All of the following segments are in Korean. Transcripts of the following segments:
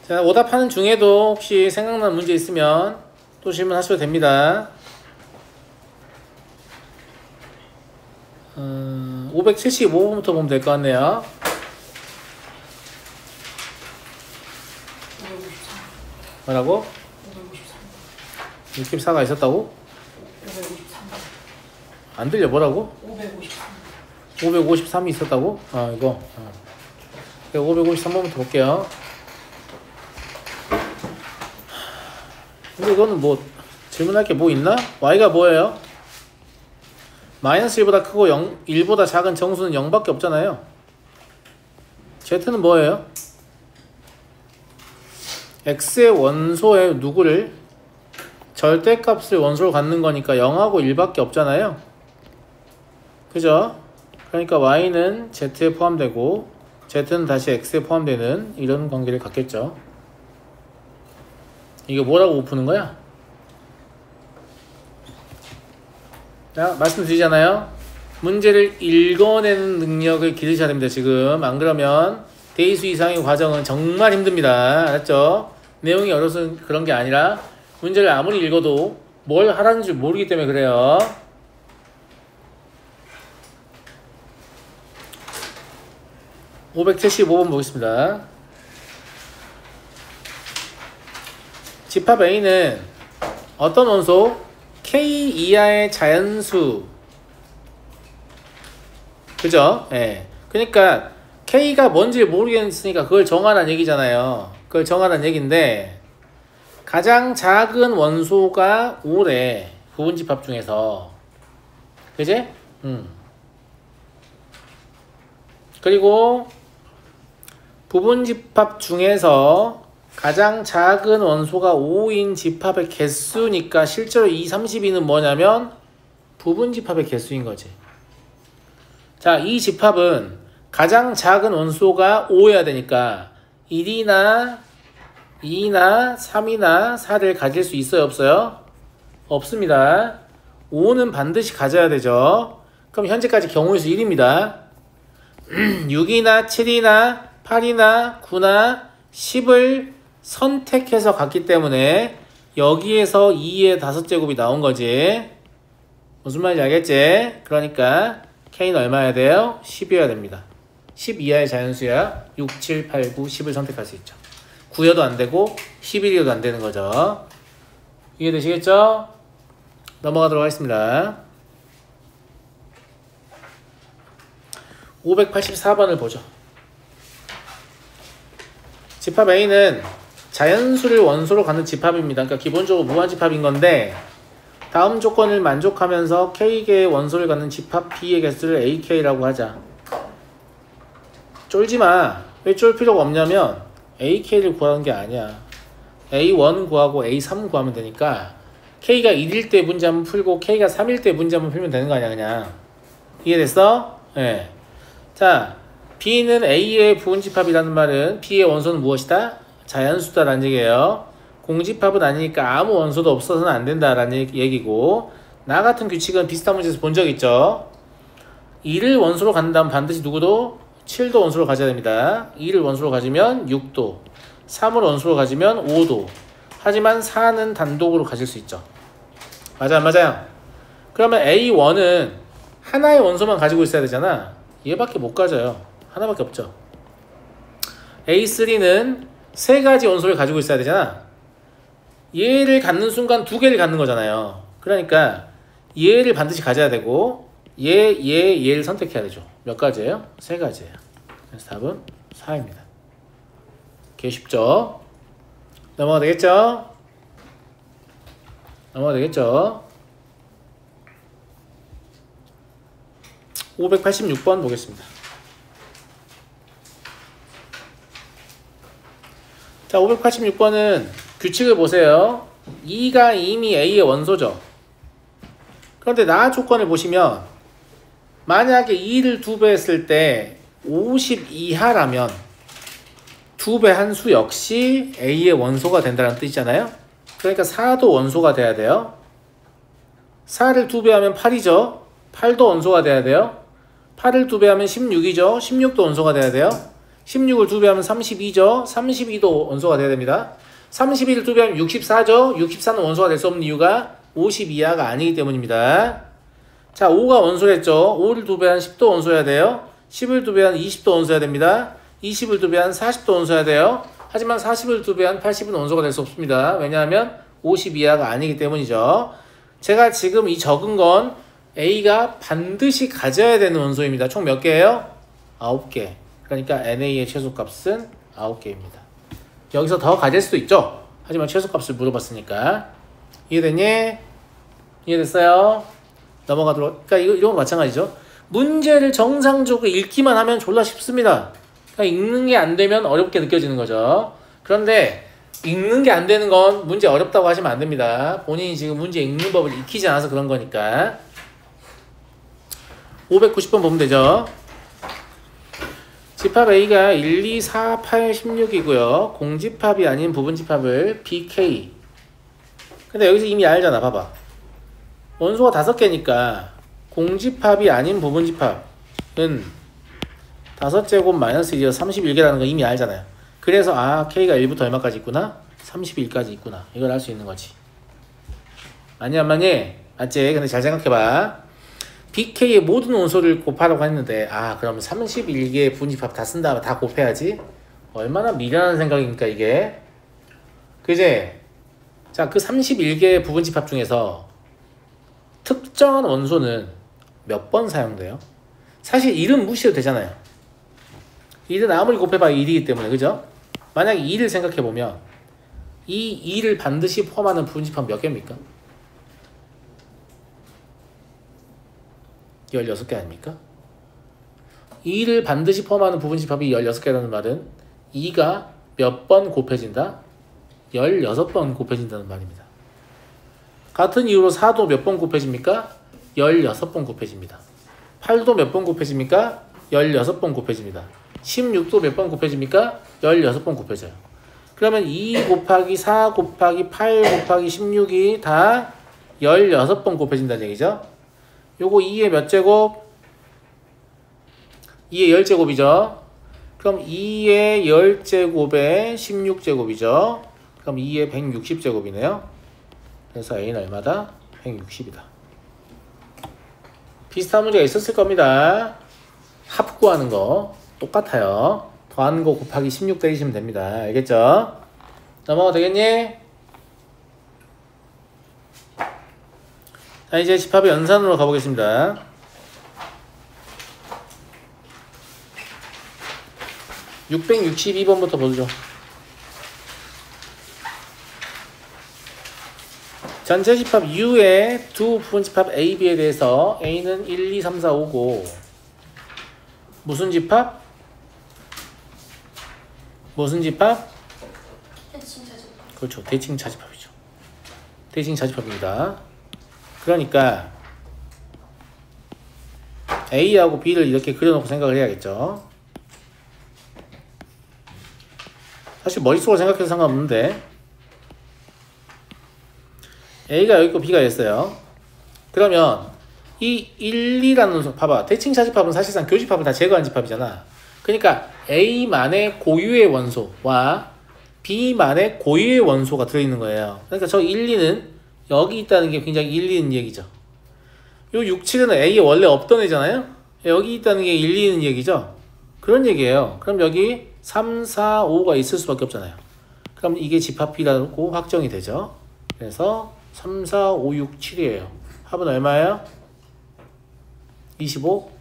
자, 오답하는 중에도 혹시 생각나는 문제 있으면 또 질문하셔도 됩니다. 575번부터 보면 될 것 같네요. 553. 뭐라고? 553. 64가 있었다고? 553. 안 들려. 뭐라고? 553. 553이 있었다고? 이거 553번부터 볼게요. 근데 이거는 뭐 질문할 게 뭐 있나? y가 뭐예요? 마이너스 1보다 크고 1보다 작은 정수는 0밖에 없잖아요. z는 뭐예요? x의 원소에 누구를? 절대값을 원소로 갖는 거니까 0하고 1밖에 없잖아요. 그죠? 그러니까 y는 z에 포함되고 z는 다시 x에 포함되는 이런 관계를 갖겠죠. 이거 뭐라고 푸는 거야? 자, 말씀드리잖아요. 문제를 읽어내는 능력을 기르셔야 됩니다. 지금 안 그러면 대이수 이상의 과정은 정말 힘듭니다. 알았죠? 내용이 어려서 그런 게 아니라 문제를 아무리 읽어도 뭘 하라는 줄 모르기 때문에 그래요. (575번) 보겠습니다. 집합 A는 어떤 원소? K 이하의 자연수. 그죠? 예. 그러니까 K가 뭔지 모르겠으니까 그걸 정하라는 얘기잖아요. 그걸 정하라는 얘기인데 가장 작은 원소가 5래. 부분집합 중에서. 그지? 그리고 부분집합 중에서 가장 작은 원소가 5인 집합의 개수니까 실제로 이 32는 뭐냐면 부분집합의 개수인 거지. 자, 이 집합은 가장 작은 원소가 5여야 되니까 1이나 2나 3이나 4를 가질 수 있어요? 없어요? 없습니다. 5는 반드시 가져야 되죠. 그럼 현재까지 경우의 수 1입니다. 6이나 7이나 8이나 9나 10을 선택해서 갔기 때문에 여기에서 2의 5제곱이 나온 거지. 무슨 말인지 알겠지? 그러니까 K는 얼마여야 돼요? 10이어야 됩니다. 10 이하의 자연수야 6, 7, 8, 9, 10을 선택할 수 있죠. 9여도 안 되고 11이어도 안 되는 거죠. 이해되시겠죠? 넘어가도록 하겠습니다. 584번을 보죠. 집합 A는 자연수를 원소로 갖는 집합입니다. 그러니까 기본적으로 무한집합인 건데 다음 조건을 만족하면서 K개의 원소를 갖는 집합 B의 개수를 AK라고 하자. 쫄지마. 왜 쫄 필요가 없냐면 AK를 구하는 게 아니야. A1 구하고 A3 구하면 되니까 K가 1일 때 문제 한번 풀고 K가 3일 때 문제 한번 풀면 되는 거 아니야 그냥. 이해됐어? 네. 자, B는 A의 부분집합이라는 말은 B의 원소는 무엇이다? 자연수다 라는 얘기예요. 공집합은 아니니까 아무 원소도 없어서는 안 된다 라는 얘기고, 나 같은 규칙은 비슷한 문제에서 본 적 있죠. 2를 원소로 갖는다면 반드시 누구도 7도 원소로 가져야 됩니다. 2를 원소로 가지면 6도, 3을 원소로 가지면 5도. 하지만 4는 단독으로 가질 수 있죠. 맞아요, 맞아요. 그러면 A1은 하나의 원소만 가지고 있어야 되잖아. 얘밖에 못 가져요. 하나밖에 없죠. A3는 세 가지 원소를 가지고 있어야 되잖아. 얘를 갖는 순간 두 개를 갖는 거잖아요. 그러니까 얘를 반드시 가져야 되고 얘를 선택해야 되죠. 몇 가지예요? 세 가지예요. 그래서 답은 4입니다. 개 쉽죠? 넘어가 되겠죠? 넘어가 되겠죠? 586번 보겠습니다. 자, 586번은 규칙을 보세요. 2가 이미 A의 원소죠. 그런데 나 조건을 보시면 만약에 2를 2배 했을 때 50 이하라면 2배 한 수 역시 A의 원소가 된다는 뜻이잖아요. 그러니까 4도 원소가 돼야 돼요. 4를 2배 하면 8이죠. 8도 원소가 돼야 돼요. 8을 2배 하면 16이죠. 16도 원소가 돼야 돼요. 16을 2배 하면 32죠. 32도 원소가 돼야 됩니다. 32를 2배 하면 64죠. 64는 원소가 될 수 없는 이유가 50 이하가 아니기 때문입니다. 자, 5가 원소랬죠. 5를 2배 한 10도 원소여야 돼요. 10을 2배 한 20도 원소여야 됩니다. 20을 2배 한 40도 원소여야 돼요. 하지만 40을 2배 한 80은 원소가 될 수 없습니다. 왜냐하면 50 이하가 아니기 때문이죠. 제가 지금 이 적은 건 A가 반드시 가져야 되는 원소입니다. 총 몇 개예요? 9개. 그러니까 NA의 최소값은 9개입니다. 여기서 더 가질 수도 있죠. 하지만 최소값을 물어봤으니까. 이해됐니? 이해됐어요? 넘어가도록. 그러니까 이런 거 마찬가지죠. 문제를 정상적으로 읽기만 하면 졸라 쉽습니다. 그러니까 읽는 게 안 되면 어렵게 느껴지는 거죠. 그런데 읽는 게 안 되는 건 문제 어렵다고 하시면 안 됩니다. 본인이 지금 문제 읽는 법을 익히지 않아서 그런 거니까. 590번 보면 되죠. 집합 A가 1, 2, 4, 8, 16이고요. 공집합이 아닌 부분집합을 BK. 근데 여기서 이미 알잖아. 봐봐. 원소가 5개니까 공집합이 아닌 부분집합은 5제곱 마이너스 1이어서 31개라는 거 이미 알잖아요. 그래서 K가 1부터 얼마까지 있구나? 31까지 있구나. 이걸 알 수 있는 거지. 맞니 안 맞니? 맞지? 근데 잘 생각해봐. BK의 모든 원소를 곱하라고 했는데 그럼 31개의 부분집합 다 쓴 다음에 다 곱해야지? 얼마나 미련한 생각입니까 이게? 그제? 자, 그 31개의 부분집합 중에서 특정한 원소는 몇 번 사용돼요? 사실 1은 무시해도 되잖아요. 1은 아무리 곱해봐야 1이기 때문에, 그죠? 만약에 2를 생각해보면 이 2를 반드시 포함하는 부분집합 몇 개입니까? 16개 아닙니까? 2를 반드시 포함하는 부분집합이 16개라는 말은 2가 몇 번 곱해진다? 16번 곱해진다는 말입니다. 같은 이유로 4도 몇 번 곱해집니까? 16번 곱해집니다. 8도 몇 번 곱해집니까? 16번 곱해집니다. 16도 몇 번 곱해집니까? 16번 곱해져요. 그러면 2 곱하기 4 곱하기 8 곱하기 16이 다 16번 곱해진다는 얘기죠. 요거 2의 몇 제곱? 2의 10제곱이죠. 그럼 2의 10제곱에 16제곱이죠. 그럼 2의 160제곱이네요. 그래서 A는 얼마다? 160이다. 비슷한 문제가 있었을 겁니다. 합 구하는 거 똑같아요. 더하는 거 곱하기 16 때리시면 됩니다. 알겠죠? 넘어가도 되겠니? 자, 이제 집합의 연산으로 가보겠습니다. (662번부터) 보죠. 전체 집합 U의 두 부분집합 A, B에 대해서 A는 1, 2, 3, 4, 5고 무슨 집합? 무슨 집합? 대칭자집합. 그렇죠. 대칭자집합이죠. 대칭자집합입니다. 그러니까 A하고 B를 이렇게 그려놓고 생각을 해야겠죠. 사실 머릿속으로 생각해도 상관없는데 A가 여기 있고 B가 있어요. 그러면 이 1, 2라는 봐봐. 대칭자집합은 사실상 교집합을 다 제거한 집합이잖아. 그러니까 A만의 고유의 원소와 B만의 고유의 원소가 들어있는 거예요. 그러니까 저 1, 2는 여기 있다는 게 굉장히 일리 있는 얘기죠. 요 6, 7은 A에 원래 없던 애잖아요. 여기 있다는 게 일리 있는 얘기죠. 그런 얘기예요. 그럼 여기 3, 4, 5가 있을 수밖에 없잖아요. 그럼 이게 집합이라고 확정이 되죠. 그래서 3, 4, 5, 6, 7이에요. 합은 얼마예요? 25?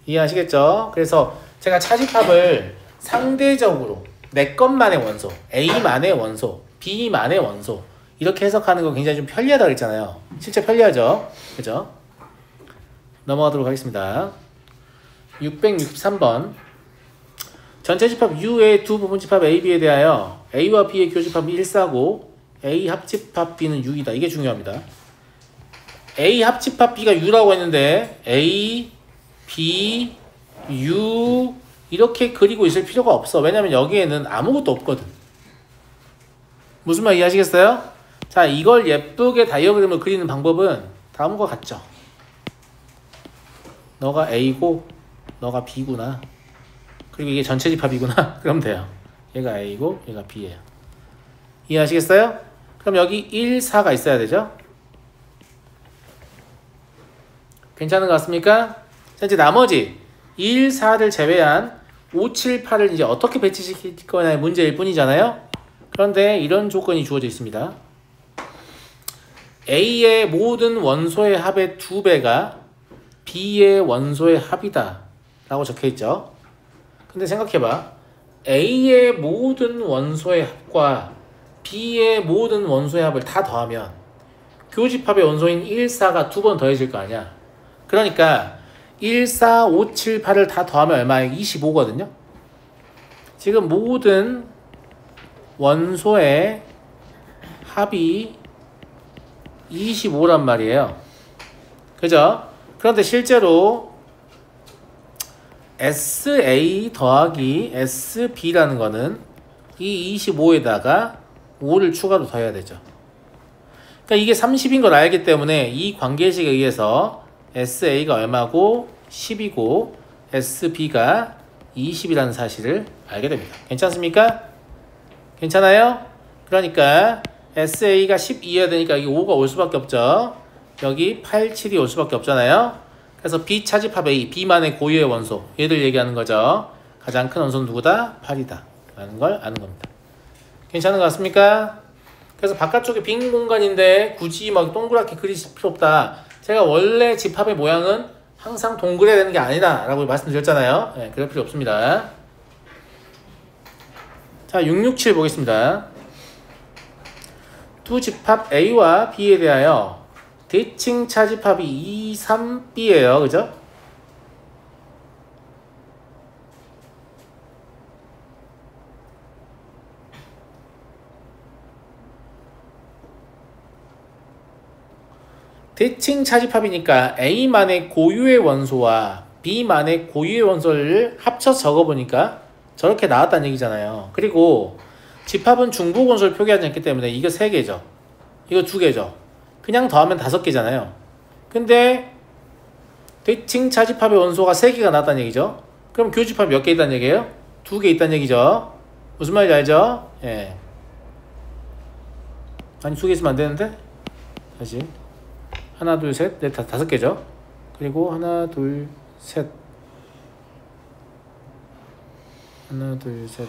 이해하시겠죠? 그래서 제가 차집합을 상대적으로 내 것만의 원소, A만의 원소, B만의 원소 이렇게 해석하는 거 굉장히 좀 편리하다고 그랬잖아요. 실제 편리하죠? 그죠? 넘어가도록 하겠습니다. 663번 전체 집합 U의 두 부분 집합 A, B에 대하여 A와 B의 교집합이 1사고 A 합집합 B는 6이다. 이게 중요합니다. A 합집합 B가 U라고 했는데 A, B, U 이렇게 그리고 있을 필요가 없어. 왜냐면 여기에는 아무것도 없거든. 무슨 말 이해하시겠어요? 자, 이걸 예쁘게 다이어그램을 그리는 방법은 다음과 같죠. 너가 A고 너가 B구나. 그리고 이게 전체 집합이구나. 그럼 돼요. 얘가 A고 얘가 B예요. 이해하시겠어요? 그럼 여기 1, 4가 있어야 되죠? 괜찮은 것 같습니까? 자, 이제 나머지 1, 4를 제외한 5, 7, 8을 이제 어떻게 배치시킬 거냐의 문제일 뿐이잖아요. 그런데 이런 조건이 주어져 있습니다. A의 모든 원소의 합의 2배가 B의 원소의 합이다 라고 적혀있죠. 근데 생각해봐. A의 모든 원소의 합과 B의 모든 원소의 합을 다 더하면 교집합의 원소인 1, 4가 2번 더해질 거 아니야. 그러니까 1, 4, 5, 7, 8을 다 더하면 얼마예요? 25거든요. 지금 모든 원소의 합이 25란 말이에요. 그죠? 그런데 실제로 SA 더하기 SB라는 거는 이 25에다가 5를 추가로 더해야 되죠. 그러니까 이게 30인 걸 알기 때문에 이 관계식에 의해서 SA가 얼마고 10이고 SB가 20이라는 사실을 알게 됩니다. 괜찮습니까? 괜찮아요? 그러니까 SA가 12여야 되니까 여기 5가 올 수밖에 없죠. 여기 8, 7이 올 수밖에 없잖아요. 그래서 B 차집합 A, B만의 고유의 원소, 얘들 얘기하는 거죠. 가장 큰 원소는 누구다? 8이다 라는 걸 아는 겁니다. 괜찮은 것 같습니까? 그래서 바깥쪽에 빈 공간인데 굳이 막 동그랗게 그리실 필요 없다. 제가 원래 집합의 모양은 항상 동그래야 되는 게 아니다 라고 말씀드렸잖아요. 네, 그럴 필요 없습니다. 자, 667 보겠습니다. 두 집합 A와 B에 대하여 대칭 차집합이 2, 3B예요. 그죠? 대칭 차집합이니까 A만의 고유의 원소와 B만의 고유의 원소를 합쳐서 적어보니까 저렇게 나왔다는 얘기잖아요. 그리고 집합은 중복 원소를 표기하지 않기 때문에 이거 3개죠. 이거 2개죠. 그냥 더하면 5개잖아요. 근데 대칭 차집합의 원소가 3개가 나왔다는 얘기죠. 그럼 교집합이 몇 개 있다는 얘기예요? 2개 있다는 얘기죠. 무슨 말인지 알죠? 예. 아니 2개 있으면 안 되는데? 다시 하나 둘 셋 넷 5개죠. 그리고 하나 둘 셋 하나 둘 셋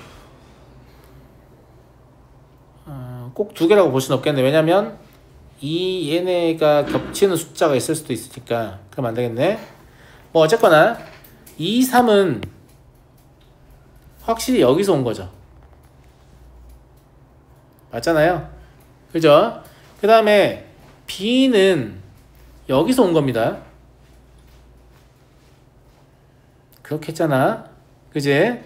꼭 2개라고 볼 수는 없겠네. 왜냐면 이 얘네가 겹치는 숫자가 있을 수도 있으니까. 그럼 안 되겠네. 뭐 어쨌거나 2, 3은 확실히 여기서 온 거죠. 맞잖아요. 그죠? 그 다음에 B는 여기서 온 겁니다. 그렇게 했잖아. 그지?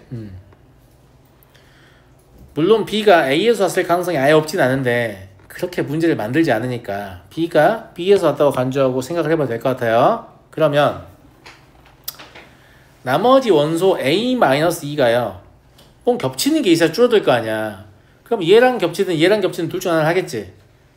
물론 B가 A에서 왔을 가능성이 아예 없진 않은데 그렇게 문제를 만들지 않으니까 B가 B에서 왔다고 간주하고 생각을 해봐도 될 것 같아요. 그러면 나머지 원소 A-2가요. 꼭 겹치는 게 있어야 줄어들 거 아니야. 그럼 얘랑 겹치든 얘랑 겹치든 둘 중 하나를 하겠지.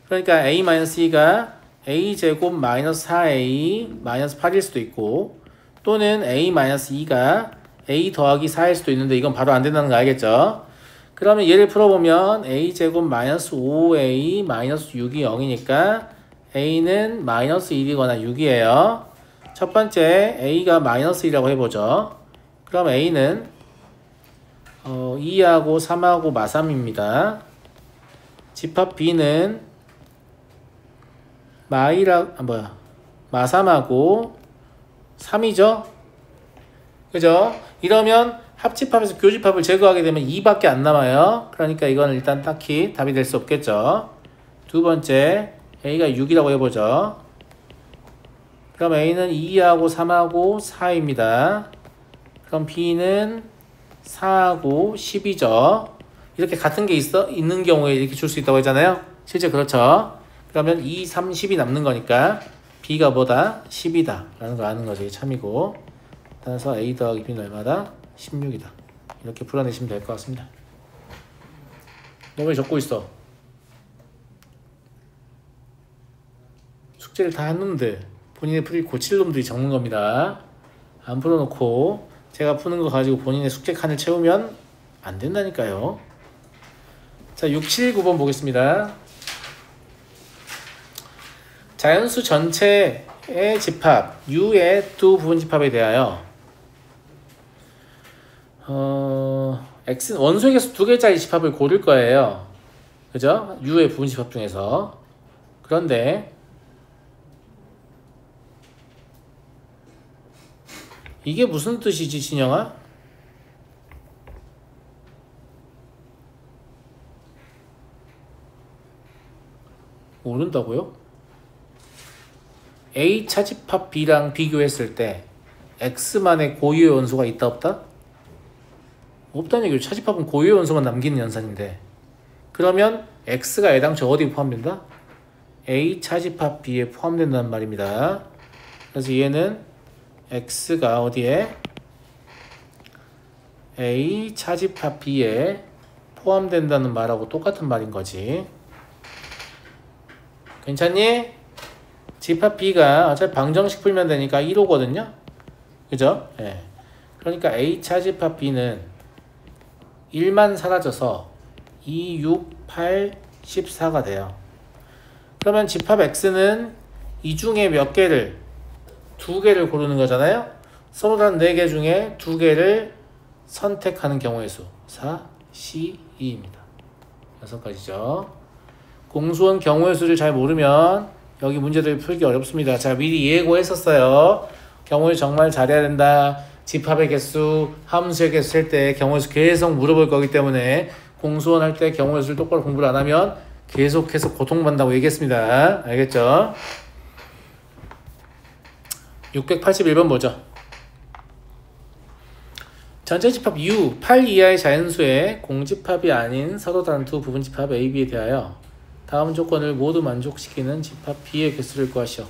그러니까 A-2가 A제곱 마이너스 4A 마이너스 8일 수도 있고 또는 A-2가 A 더하기 4일 수도 있는데 이건 바로 안 된다는 거 알겠죠? 그러면 얘를 풀어보면 A제곱 마이너스 5A 마이너스 6이 0이니까 A는 마이너스 1이거나 6이에요. 첫 번째 A가 마이너스 1이라고 해보죠. 그럼 A는 2하고 3하고 마3입니다. 집합 B는 마3하고 3이죠. 그죠? 이러면 합집합에서 교집합을 제거하게 되면 2밖에 안 남아요. 그러니까 이건 일단 딱히 답이 될 수 없겠죠. 두 번째 A가 6이라고 해보죠. 그럼 A는 2하고 3하고 4입니다. 그럼 B는 4하고 10이죠. 이렇게 같은 게 있는 경우에 이렇게 줄 수 있다고 했잖아요. 실제 그렇죠. 그러면 2, 3, 10이 남는 거니까 B가 뭐다? 10이다 라는 걸 아는 거죠. 이게 참이고. 따라서 A 더하기 B는 얼마다? 16이다. 이렇게 풀어내시면 될 것 같습니다. 너 왜 적고 있어? 숙제를 다 했는데 본인의 풀이 고칠 놈들이 적는 겁니다. 안 풀어놓고 제가 푸는 거 가지고 본인의 숙제 칸을 채우면 안 된다니까요. 자, 6, 7, 9번 보겠습니다. 자연수 전체의 집합 U의 두 부분집합에 대하여 X는 원소의 개수 두 개짜리 집합을 고를 거예요. 그죠? U의 부분집합 중에서. 그런데 이게 무슨 뜻이지, 진영아? 모른다고요? A 차집합 B랑 비교했을 때 X만의 고유의 원소가 있다 없다? 없다는 얘기죠. 차집합은 고유의 원소만 남기는 연산인데, 그러면 X가 애당초 어디에 포함된다? A 차집합 B에 포함된다는 말입니다. 그래서 얘는 X가 어디에? A 차집합 B에 포함된다는 말하고 똑같은 말인 거지. 괜찮니? 집합 B가 어차피 방정식 풀면 되니까 1호거든요. 그죠? 예. 그러니까 A 차집합 B는 1만 사라져서 2, 6, 8, 14가 돼요. 그러면 집합 X는 이 중에 몇 개를? 두 개를 고르는 거잖아요. 서로 다른 4개 중에 2개를 선택하는 경우의 수 4, C, 2입니다. 6가지죠. 공수원 경우의 수를 잘 모르면 여기 문제들 풀기 어렵습니다. 자, 미리 예고했었어요. 경우의 수 정말 잘해야 된다. 집합의 개수, 함수의 개수 셀 때 경우의 수 계속 물어볼 거기 때문에 공수원 할 때 경우의 수를 똑바로 공부를 안 하면 계속해서 고통받는다고 얘기했습니다. 알겠죠? 681번 보죠. 전체 집합 U, 8 이하의 자연수의 공집합이 아닌 서로 다른 두 부분집합 A, B에 대하여 다음 조건을 모두 만족시키는 집합 B의 개수를 구하시오.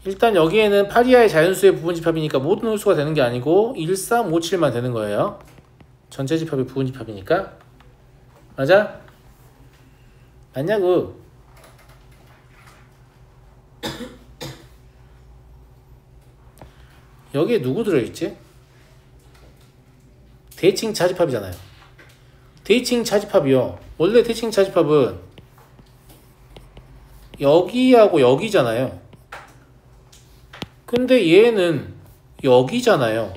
일단 여기에는 8 이하의 자연수의 부분집합이니까 모든 홀수가 되는 게 아니고 1, 3, 5, 7만 되는 거예요. 전체 집합이 부분집합이니까. 맞아? 맞냐고. 여기에 누구 들어있지? 대칭 차집합이잖아요. 대칭 차집합이요. 원래 대칭 차집합은 여기하고 여기잖아요. 근데 얘는 여기잖아요.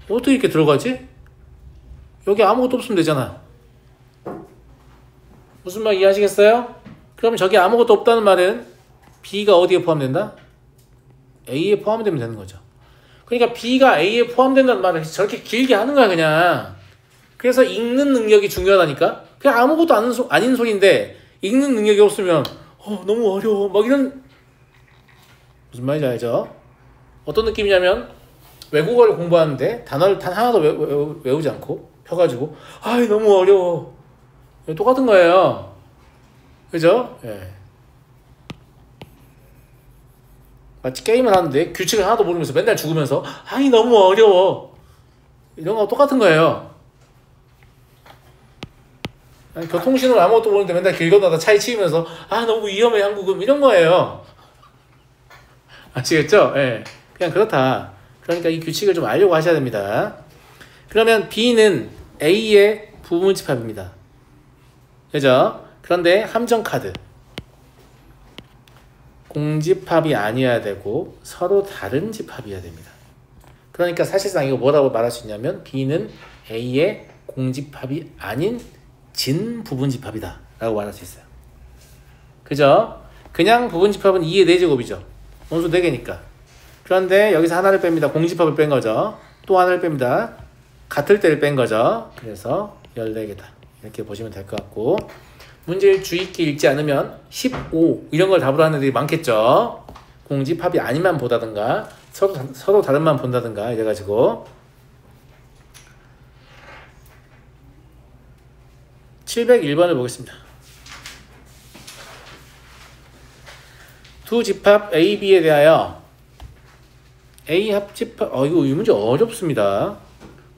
어떻게 이렇게 들어가지? 여기 아무것도 없으면 되잖아. 무슨 말 이해하시겠어요? 그러면 저기 아무것도 없다는 말은 B가 어디에 포함된다? A에 포함되면 되는 거죠. 그러니까 B가 A에 포함된다는 말을 저렇게 길게 하는 거야, 그냥. 그래서 읽는 능력이 중요하다니까? 그냥 아무것도 아닌 소리인데 읽는 능력이 없으면 너무 어려워 막 이런, 무슨 말인지 알죠? 어떤 느낌이냐면 외국어를 공부하는데 단어를 단 하나도 외우지 않고 펴가지고 너무 어려워. 똑같은 거예요. 그죠? 예. 마치 게임을 하는데 규칙을 하나도 모르면서 맨날 죽으면서 너무 어려워. 이런 거 똑같은 거예요. 교통신호를 아무것도 모르는데 맨날 길 건너다 차에 치이면서 너무 위험해 한국은, 이런 거예요. 아시겠죠? 예. 그냥 그렇다. 그러니까 이 규칙을 좀 알려고 하셔야 됩니다. 그러면 B는 A의 부분집합입니다. 그죠? 그런데 함정 카드. 공집합이 아니어야 되고 서로 다른 집합이어야 됩니다. 그러니까 사실상 이거 뭐라고 말할 수 있냐면 B는 A의 공집합이 아닌 진 부분집합이다 라고 말할 수 있어요. 그죠? 그냥 부분집합은 2의 4제곱이죠. 원소 4개니까. 그런데 여기서 하나를 뺍니다. 공집합을 뺀 거죠. 또 하나를 뺍니다. 같을 때를 뺀 거죠. 그래서 14개다. 이렇게 보시면 될 것 같고, 문제를 주의 있게 읽지 않으면 15 이런 걸 답으로 하는 애들이 많겠죠. 공집합이 아니만 보다든가 서로 다른만 본다든가 이래가지고. 701번을 보겠습니다. 두 집합 A, B에 대하여 A 합집합, 이거 이 문제 어렵습니다.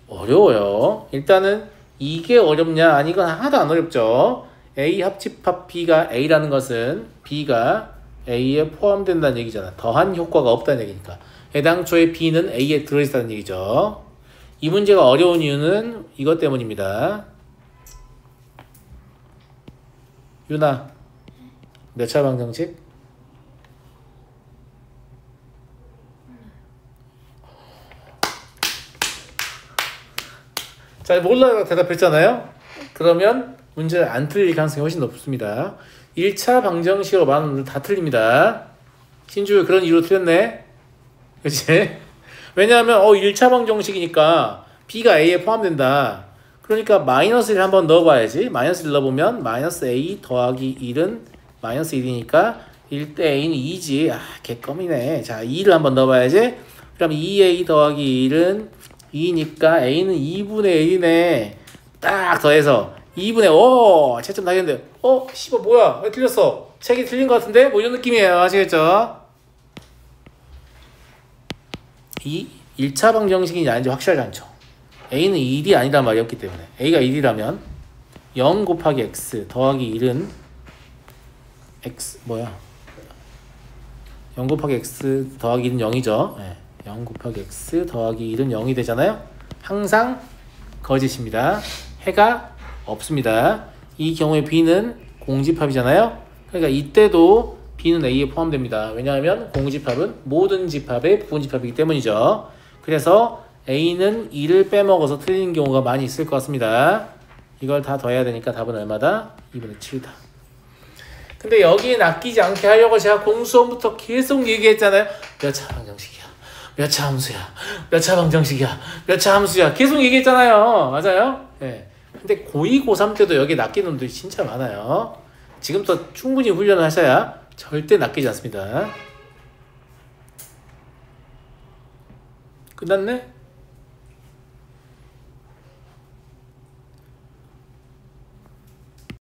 어려워요. 일단은 이게 어렵냐? 아니, 이건 하나도 안 어렵죠. A 합집합 B가 A라는 것은 B가 A에 포함된다는 얘기잖아. 더한 효과가 없다는 얘기니까. 애당초에 B는 A에 들어있다는 얘기죠. 이 문제가 어려운 이유는 이것 때문입니다. 유나, 몇 차 방정식? 자, 몰라요 대답했잖아요. 그러면 문제를 안 틀릴 가능성이 훨씬 높습니다. 1차 방정식으로 많은 분들 다 틀립니다. 신주 그런 이유로 틀렸네. 그치? 왜냐하면 1차 방정식이니까 B가 A에 포함된다. 그러니까 마이너스 1 한번 넣어봐야지. 마이너스 1 넣어보면 마이너스 A 더하기 1은 마이너스 1이니까 1대 A는 2지. 아, 개껌이네. 자, 2를 한번 넣어봐야지. 그럼 2A 더하기 1은 2니까 A는 2분의 1이네. 딱 더해서 2분의 5 채점 나겠는데 10어 뭐야 왜 틀렸어 책이 틀린 것 같은데 뭐 이런 느낌이에요. 아시겠죠? 이 1차 방정식인지 아닌지 확실하지 않죠. A는 1이 아니란 말이었기 때문에 A가 1이라면 0 곱하기 X 더하기 1은 X 뭐야 0 곱하기 X 더하기 1은 0이죠. 네. 0 곱하기 X 더하기 1은 0이 되잖아요. 항상 거짓입니다. 해가 없습니다. 이 경우에 B는 공집합이잖아요. 그러니까 이때도 B는 A에 포함됩니다. 왜냐하면 공집합은 모든 집합의 부분집합이기 때문이죠. 그래서 A는 2를 빼먹어서 틀리는 경우가 많이 있을 것 같습니다. 이걸 다 더해야 되니까 답은 얼마다? 2분의 7이다. 근데 여기에 낚이지 않게 하려고 제가 공수원부터 계속 얘기했잖아요. 몇 차 방정식이야. 몇 차 함수야. 몇 차 방정식이야. 몇 차 함수야. 계속 얘기했잖아요. 맞아요? 네. 근데 고2, 고3 때도 여기에 낚이는 놈들이 진짜 많아요. 지금부터 충분히 훈련을 하셔야 절대 낚이지 않습니다. 끝났네?